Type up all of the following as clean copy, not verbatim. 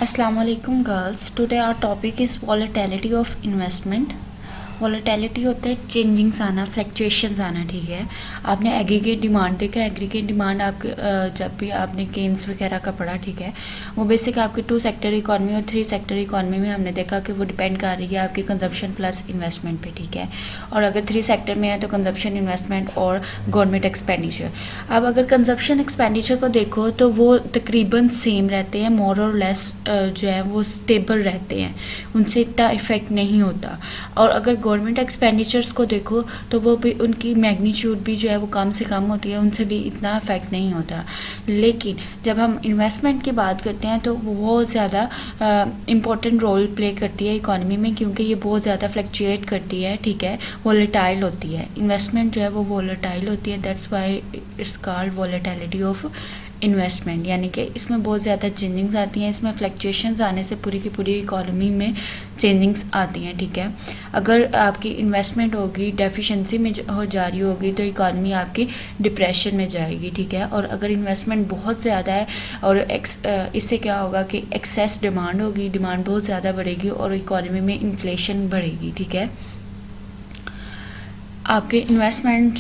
Assalamu alaikum girls. Today our topic is volatility of investment. Volatility होता है changings आना, fluctuations आना, ठीक है। आपने एग्रीगेट डिमांड देखा, एग्रीगेट डिमांड आपके जब भी आपने केन्स वगैरह का पढ़ा, ठीक है, वो बेसिक आपके 2 सेक्टर इकॉनमी और 3 सेक्टर इकॉनमी में हमने देखा कि वो डिपेंड कर रही है आपकी कंजप्शन प्लस इन्वेस्टमेंट पे, ठीक है। और अगर 3 सेक्टर में है तो कंजप्शन, इन्वेस्टमेंट और गवर्नमेंट एक्सपेंडिचर। अब अगर कंजप्शन एक्सपेंडिचर को देखो तो वो तकरीबन सेम रहते हैं, मोर और लेस जो है वो स्टेबल रहते हैं, उनसे इतना इफेक्ट नहीं होता। और अगर गवर्नमेंट एक्सपेंडिचर्स को देखो तो वो भी उनकी मैग्नीट्यूड भी जो है वो कम से कम होती है, उनसे भी इतना इफेक्ट नहीं होता। लेकिन जब हम इन्वेस्टमेंट की बात करते हैं तो वो बहुत ज़्यादा इम्पोर्टेंट रोल प्ले करती है इकॉनमी में, क्योंकि ये बहुत ज़्यादा फ्लक्चुएट करती है, ठीक है, वोलेटाइल होती है। इन्वेस्टमेंट जो है वो वोलेटाइल होती है, that's why it's called volatility of investment, यानी कि इसमें बहुत ज़्यादा चेंजिंग्स आती हैं। इसमें फ्लक्चुएशंस आने से पूरी की पूरी इकॉनमी में चेंजिंग्स आती हैं, ठीक है। अगर आपकी इन्वेस्टमेंट होगी डेफिशिएंसी में हो जा रही होगी तो इकॉनमी आपकी डिप्रेशन में जाएगी, ठीक है। और अगर इन्वेस्टमेंट बहुत ज़्यादा है और इससे क्या होगा कि एक्सेस डिमांड होगी, डिमांड बहुत ज़्यादा बढ़ेगी और इकॉनमी में इन्फ्लेशन बढ़ेगी, ठीक है। आपके इन्वेस्टमेंट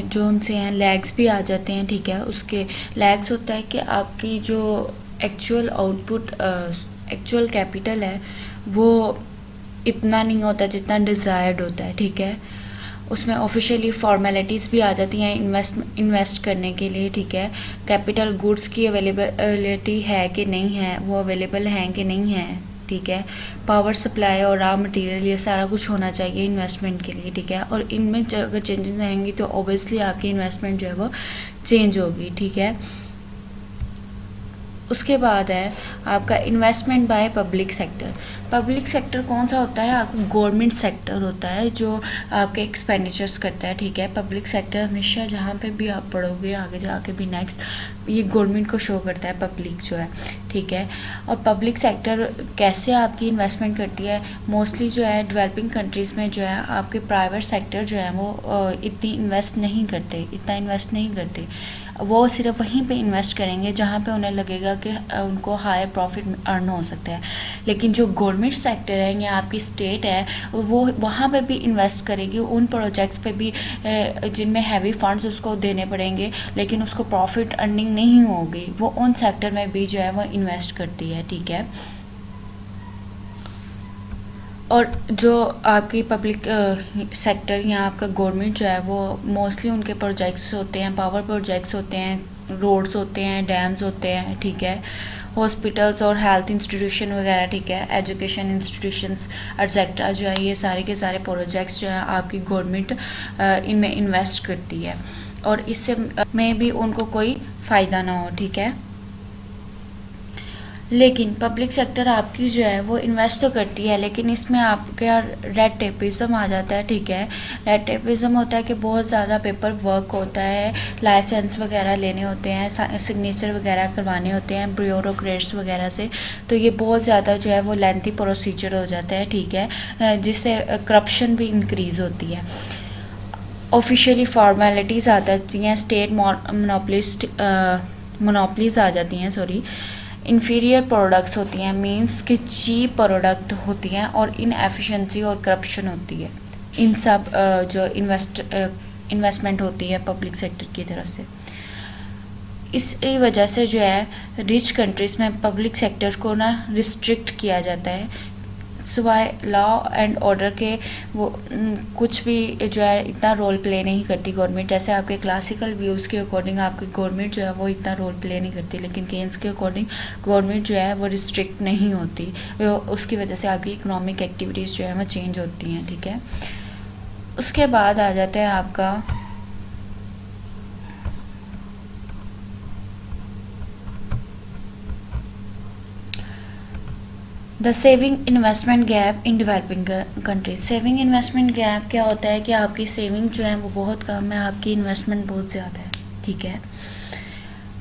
जो उनसे हैं लैग्स भी आ जाते हैं, ठीक है। उसके लैग्स होता है कि आपकी जो एक्चुअल आउटपुट, एक्चुअल कैपिटल है वो इतना नहीं होता जितना डिज़ायर्ड होता है, ठीक है। उसमें ऑफिशियली फॉर्मेलिटीज़ भी आ जाती हैं इन्वेस्ट करने के लिए, ठीक है। कैपिटल गुड्स की अवेलेबिलिटी है कि नहीं है, वो अवेलेबल हैं कि नहीं है, ठीक है। पावर सप्लाई और रॉ मटेरियल, ये सारा कुछ होना चाहिए इन्वेस्टमेंट के लिए, ठीक है। और इनमें अगर चेंजेस आएंगी तो ऑब्वियसली आपकी इन्वेस्टमेंट जो है वो चेंज होगी, ठीक है। उसके बाद है आपका investment by public sector. Public sector कौन सा होता है? आपका गवर्नमेंट सेक्टर होता है जो आपके एक्सपेंडिचर्स करता है, ठीक है। पब्लिक सेक्टर हमेशा जहाँ पे भी आप पढ़ोगे आगे जाके भी नेक्स्ट, ये गवर्नमेंट को शो करता है पब्लिक जो है, ठीक है। और पब्लिक सेक्टर कैसे आपकी इन्वेस्टमेंट करती है? मोस्टली जो है डेवलपिंग कंट्रीज़ में जो है आपके प्राइवेट सेक्टर जो है वो इतना इन्वेस्ट नहीं करते। वो सिर्फ वहीं पे इन्वेस्ट करेंगे जहाँ पे उन्हें लगेगा कि उनको हाई प्रॉफिट अर्न हो सकता है। लेकिन जो गवर्नमेंट सेक्टर है या आपकी स्टेट है वो वहाँ पे भी इन्वेस्ट करेगी उन प्रोजेक्ट्स पे भी जिनमें हैवी फंड्स उसको देने पड़ेंगे, लेकिन उसको प्रॉफिट अर्निंग नहीं होगी, वो उन सेक्टर में भी जो है वो इन्वेस्ट करती है, ठीक है। और जो आपकी पब्लिक सेक्टर या आपका गवर्नमेंट जो है वो मोस्टली उनके प्रोजेक्ट्स होते हैं, पावर प्रोजेक्ट्स होते हैं, रोड्स होते हैं, डैम्स होते हैं, ठीक है, हॉस्पिटल्स और हेल्थ इंस्टीट्यूशन वगैरह, ठीक है, एजुकेशन इंस्टीट्यूशंस एट्सेट्रा जो है, ये सारे के सारे प्रोजेक्ट्स जो है आपकी गवर्नमेंट इनमें इन्वेस्ट करती है और इससे में भी उनको कोई फ़ायदा ना हो, ठीक है। लेकिन पब्लिक सेक्टर आपकी जो है वो इन्वेस्ट तो करती है, लेकिन इसमें आपका रेड टेपिज्म आ जाता है, ठीक है। रेड टेपिज्म होता है कि बहुत ज़्यादा पेपर वर्क होता है, लाइसेंस वगैरह लेने होते हैं, सिग्नेचर वगैरह करवाने होते हैं ब्यूरोक्रेट्स वगैरह से, तो ये बहुत ज़्यादा जो है वो लेंथी प्रोसीजर हो जाता है, ठीक है, जिससे करप्शन भी इंक्रीज़ होती है। ऑफिशियली फॉर्मेलिटीज़ आ जाती हैं, स्टेट मोनोपलीज आ जाती हैं, सॉरी, इन्फीरियर प्रोडक्ट्स होती हैं, मींस कि चीप प्रोडक्ट होती हैं और इनएफिशिएंसी और करप्शन होती है। इन सब जो इन्वेस्टमेंट होती है पब्लिक सेक्टर की तरफ से, इसी वजह से जो है रिच कंट्रीज़ में पब्लिक सेक्टर को ना रिस्ट्रिक्ट किया जाता है, सिवाय लॉ एंड ऑर्डर के वो कुछ भी जो है इतना रोल प्ले नहीं करती गवर्नमेंट। जैसे आपके क्लासिकल व्यूज़ के अकॉर्डिंग आपकी गवर्नमेंट जो है वो इतना रोल प्ले नहीं करती, लेकिन केन्स के अकॉर्डिंग गवर्नमेंट जो है वो रिस्ट्रिक्ट नहीं होती, उसकी वजह से आपकी इकोनॉमिक एक्टिविटीज़ जो है वो चेंज होती हैं, ठीक है। उसके बाद आ जाता है आपका the saving investment gap in developing countries. Saving investment gap क्या होता है कि आपकी सेविंग जो है वो बहुत कम है, आपकी इन्वेस्टमेंट बहुत ज़्यादा है, ठीक है।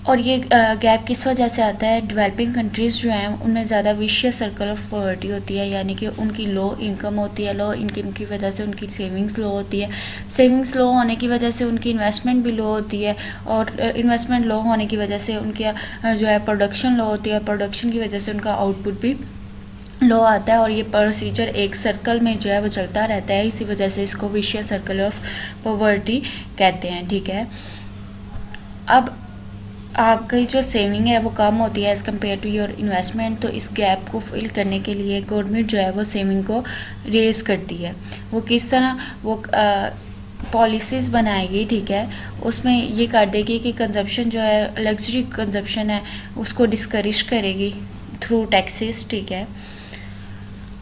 और ये गैप किस वजह से आता है, डेवलपिंग कंट्रीज़ जो हैं उनमें ज़्यादा विशियस सर्कल ऑफ पॉवर्टी होती है, यानी कि उनकी लो इनकम होती है, लो इनकम की वजह से उनकी सेविंग्स लो होती है, सेविंग्स लो होने की वजह से उनकी इन्वेस्टमेंट भी लो होती है, और इन्वेस्टमेंट लो होने की वजह से उनकी जो है प्रोडक्शन लो होती है, प्रोडक्शन की वजह से उनका आउटपुट भी लो आता है, और ये प्रोसीजर एक सर्कल में जो है वो चलता रहता है, इसी वजह से इसको विशियस सर्कल ऑफ पॉवर्टी कहते हैं। ठीक है, अब आपकी जो सेविंग है वो कम होती है as compare to your investment, तो इस गैप को फिल करने के लिए गवर्नमेंट जो है वो सेविंग को रेज करती है। वो किस तरह, वो पॉलिसीज़ बनाएगी, ठीक है, उसमें ये कर देगी कि कंजप्शन जो है, लग्जरी कंजप्शन है, उसको डिस्करेज करेगी थ्रू टैक्सेस। ठीक है,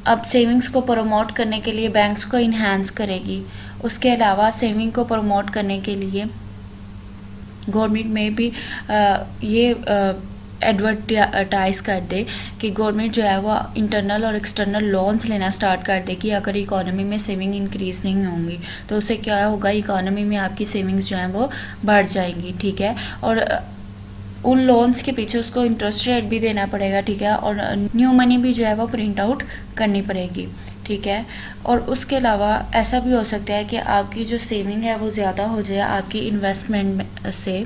अब सेविंग्स को प्रमोट करने के लिए बैंक्स को इन्हांस करेगी। उसके अलावा सेविंग को प्रमोट करने के लिए गवर्नमेंट में भी ये एडवर्टाइज़ कर दे कि गवर्नमेंट जो है वो इंटरनल और एक्सटर्नल लोन्स लेना स्टार्ट कर दे कि अगर इकोनॉमी में सेविंग इंक्रीज़ नहीं होंगी तो उससे क्या होगा, इकोनॉमी में आपकी सेविंग्स जो हैं वो बढ़ जाएंगी। ठीक है, और उन लोन्स के पीछे उसको इंटरेस्ट रेट भी देना पड़ेगा। ठीक है, और न्यू मनी भी जो है वो प्रिंट आउट करनी पड़ेगी। ठीक है, और उसके अलावा ऐसा भी हो सकता है कि आपकी जो सेविंग है वो ज़्यादा हो जाए आपकी इन्वेस्टमेंट से,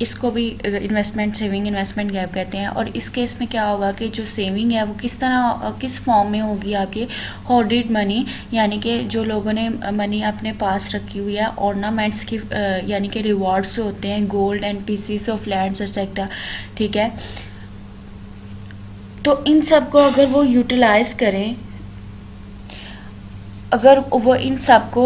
इसको भी इन्वेस्टमेंट सेविंग इन्वेस्टमेंट गैप कहते हैं। और इस केस में क्या होगा कि जो सेविंग है वो किस तरह, किस फॉर्म में होगी, आपकी होर्डेड मनी, यानी कि जो लोगों ने मनी अपने पास रखी हुई है, ऑर्नामेंट्स की यानी कि रिवॉर्ड्स जो होते हैं, gold and pieces of lands etcetera. ठीक है, तो इन सब को अगर वो यूटिलाइज़ करें, अगर वो इन सब को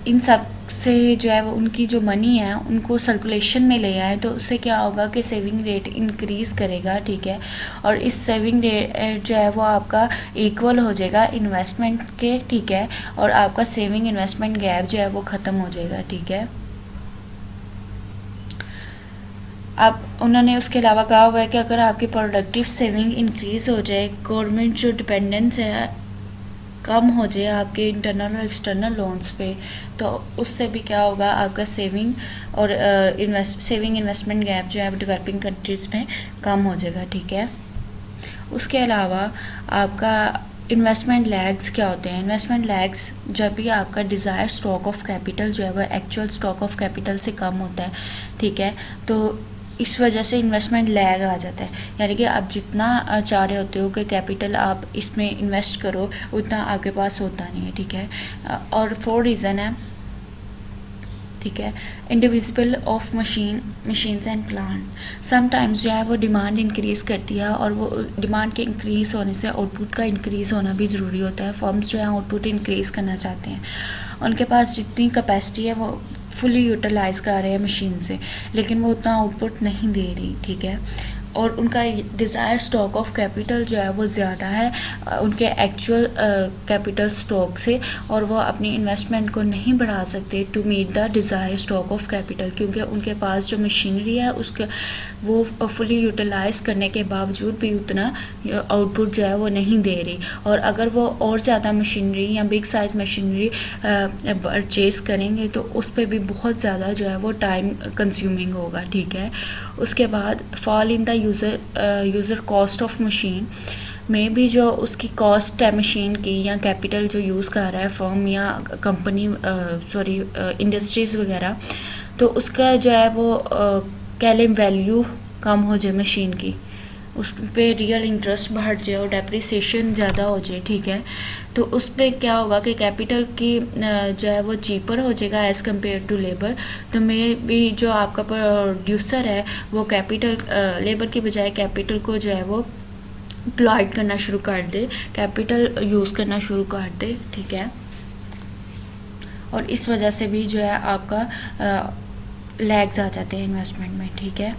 इन सब से जो है वो उनकी जो मनी है उनको सर्कुलेशन में ले आए, तो उससे क्या होगा कि सेविंग रेट इंक्रीज़ करेगा। ठीक है, और इस सेविंग रेट जो है वो आपका इक्वल हो जाएगा इन्वेस्टमेंट के। ठीक है, और आपका सेविंग इन्वेस्टमेंट गैप जो है वो ख़त्म हो जाएगा। ठीक है, अब उन्होंने उसके अलावा कहा हुआ है कि अगर आपकी प्रोडक्टिव सेविंग इंक्रीज़ हो जाए, गवर्नमेंट जो डिपेंडेंस है कम हो जाए आपके इंटरनल और एक्सटर्नल लोन्स पे, तो उससे भी क्या होगा, आपका सेविंग और सेविंग इन्वेस्टमेंट गैप जो है डेवलपिंग कंट्रीज़ में कम हो जाएगा। ठीक है, उसके अलावा आपका इन्वेस्टमेंट लैग्स क्या होते हैं, इन्वेस्टमेंट लैग्स जब भी आपका डिज़ायर स्टॉक ऑफ कैपिटल जो है वो एक्चुअल स्टॉक ऑफ कैपिटल से कम होता है। ठीक है, तो इस वजह से इन्वेस्टमेंट लैग आ जाता है, यानी कि आप जितना चाह रहे होते हो कि कैपिटल आप इसमें इन्वेस्ट करो उतना आपके पास होता नहीं है। ठीक है, और 4 रीज़न है। ठीक है, indivisible of machines and plant, sometimes जो है वो डिमांड इंक्रीज़ करती है, और वो डिमांड के इंक्रीज़ होने से आउटपुट का इंक्रीज़ होना भी ज़रूरी होता है। फर्म्स जो है आउटपुट इंक्रीज़ करना चाहते हैं, उनके पास जितनी कैपेसिटी है वो फुली यूटिलाइज़ कर रहे हैं मशीन से, लेकिन वो उतना आउटपुट नहीं दे रही। ठीक है, और उनका डिज़ायर स्टॉक ऑफ कैपिटल जो है वो ज़्यादा है उनके एक्चुअल कैपिटल स्टॉक से, और वो अपनी इन्वेस्टमेंट को नहीं बढ़ा सकते to meet the desire stock of capital, क्योंकि उनके पास जो मशीनरी है उसके वो फुली यूटिलाइज़ करने के बावजूद भी उतना आउटपुट जो है वो नहीं दे रही। और अगर वो और ज़्यादा मशीनरी या बिग साइज़ मशीनरी परचेज़ करेंगे तो उस पर भी बहुत ज़्यादा जो है वो टाइम कंज्यूमिंग होगा। ठीक है, उसके बाद fall in the user cost of machine में भी जो उसकी कॉस्ट है मशीन की या कैपिटल जो यूज़ कर रहा है फर्म या कंपनी इंडस्ट्रीज़ वगैरह, तो उसका जो है वो कह लें वैल्यू कम हो जाए मशीन की, उस पर रियल इंटरेस्ट बढ़ जाए और डेप्रिसिएशन ज़्यादा हो जाए। ठीक है, तो उस पर क्या होगा कि कैपिटल की जो है वो चीपर हो जाएगा एज़ कम्पेयर टू लेबर। तो मैं भी जो आपका प्रोड्यूसर है वो कैपिटल लेबर की बजाय कैपिटल को जो है वो एम्प्लॉयड करना शुरू कर दे, कैपिटल यूज़ करना शुरू कर दे। ठीक है, और इस वजह से भी जो है आपका लैग्स आ जाते हैं इन्वेस्टमेंट में। ठीक है,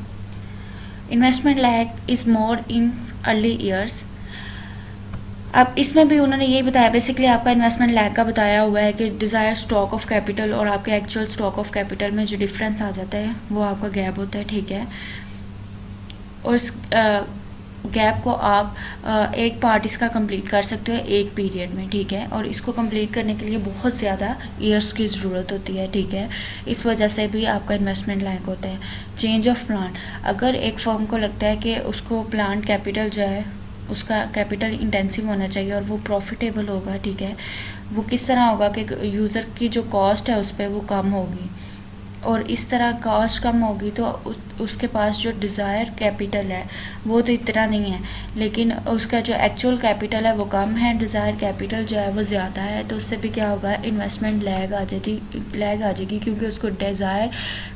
investment lag is more in early years. अब इसमें भी उन्होंने यही बताया, बेसिकली आपका इन्वेस्टमेंट लैग का बताया हुआ है कि डिज़ायर स्टॉक ऑफ कैपिटल और आपके एक्चुअल स्टॉक ऑफ कैपिटल में जो डिफरेंस आ जाता है वो आपका गैप होता है। ठीक है, और गैप को आप एक पार्ट इसका कंप्लीट कर सकते हो एक पीरियड में, ठीक है। और इसको कंप्लीट करने के लिए बहुत ज़्यादा ईयर्स की ज़रूरत होती है, ठीक है। इस वजह से भी आपका इन्वेस्टमेंट लायक होता है। चेंज ऑफ प्लान, अगर एक फर्म को लगता है कि उसको प्लान कैपिटल जो है उसका कैपिटल इंटेंसिव होना चाहिए और वो प्रॉफिटेबल होगा, ठीक है, वो किस तरह होगा कि यूज़र की जो कॉस्ट है उस पर वो कम होगी, और इस तरह कॉस्ट कम होगी तो उसके पास जो डिज़ायर कैपिटल है वो तो इतना नहीं है, लेकिन उसका जो एक्चुअल कैपिटल है वो कम है, डिज़ायर कैपिटल जो है वो ज़्यादा है, तो उससे भी क्या होगा, इन्वेस्टमेंट लैग आ जाएगी क्योंकि उसको डिज़ायर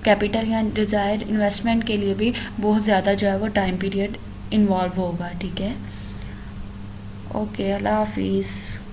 कैपिटल या डिज़ायर इन्वेस्टमेंट के लिए भी बहुत ज़्यादा जो है वो टाइम पीरियड इन्वॉल्व होगा, ठीक है। ओके, अल्लाह हाफिज़।